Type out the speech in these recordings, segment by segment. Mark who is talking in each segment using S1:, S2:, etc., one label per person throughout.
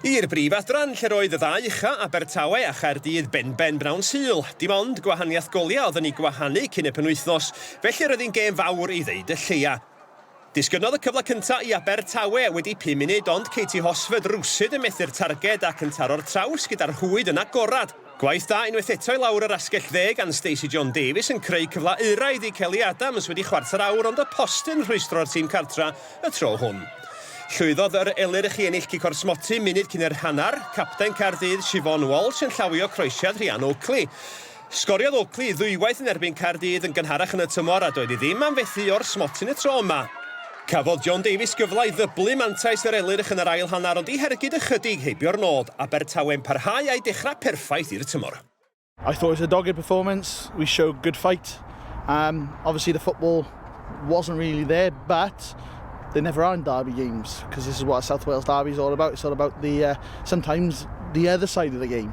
S1: I'r brif adran lle roedd y ddau ucha Abertawe a Chaerdydd ben Bnawn Sul. Dim ond gwahaniaeth golia oedd yn ei gwahanu cyn y penwythnos, felly roedd hi'n gêm fawr i ddeud y lleia. Disgynnodd y cyfle cyntaf i Abertawe wedi 5 munud, ond Katie Hosford rwsyd yn methu'r targed ac yn taro'r traws gyda'r hwyd yn agorad. Gwaith da unwaith eto i lawr yr asgell 10 gan Stacey John Davies yn creu cyfle euraidd i Kelly Adams wedi chwarter awr, ond y postyn rhwystro'r tîm cartra y tro hwn. Llwyddodd yr elir i chi ennill Cicor Smoty munud cyn yr hannar. Capten Caerdydd Siobhan Walsh yn llawio croesiad Rhian Oakley. Sgoriodd Oakley ddwywaith yn erbyn Caerdydd yn gynharach yn y tymor a doedd hi ddim am fethu o'r Smoty yn y tro yma. Cafodd John Davies gyfle i ddyblu mantais yr elyrch yn yr ail hannar, ond i hergyd ychydig heibio'r nod. Abertawe'n parhau a'i dechrau perffaith i'r tymor.
S2: I thought it was a dogged performance. We showed good fight. Obviously the football wasn't really there, but they never are in derby games, because this is what a South Wales derby is all about. It's all about the sometimes the other side of the game.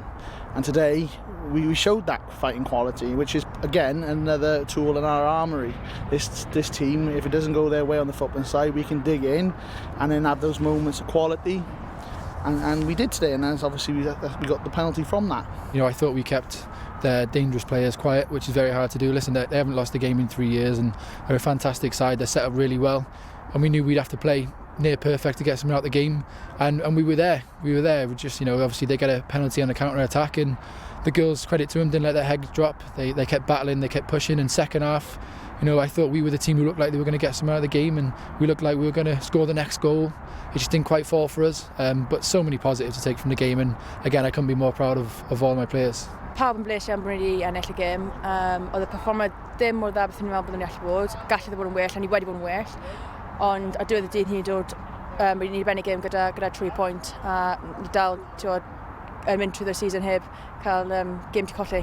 S2: And today we showed that fighting quality, which is again another tool in our armoury. This team, if it doesn't go their way on the football side, we can dig in and then have those moments of quality. And we did today, and then obviously we got the penalty from that.
S3: You know, I thought we kept the dangerous players quiet, which is very hard to do. Listen, they haven't lost a game in 3 years, and they're a fantastic side. They're set up really well, and we knew we'd have to play near perfect to get something out of the game, and we were there. We just, you know, obviously they get a penalty on the counter attack, and the girls, credit to them, didn't let their heads drop. They kept battling, they kept pushing. In second half, you know, I thought we were the team who looked like they were going to get something out of the game, and we looked like we were going to score the next goal. It just didn't quite fall for us, but so many positives to take from the game, and again I couldn't be more proud of all my players.
S4: Pawb yn bleisio am rili ennill y gêm. Oedd y performer ddim mor dda beth ni'n meddwl bod yn gallu bod. Gallu bod yn well, a ni wedi bod yn well. Ond a diwedd y dydd ni'n dod ni'n bennu gêm gyda 3 pwynt. A ni dal mynd trwy'r season heb cael gêm ti colli.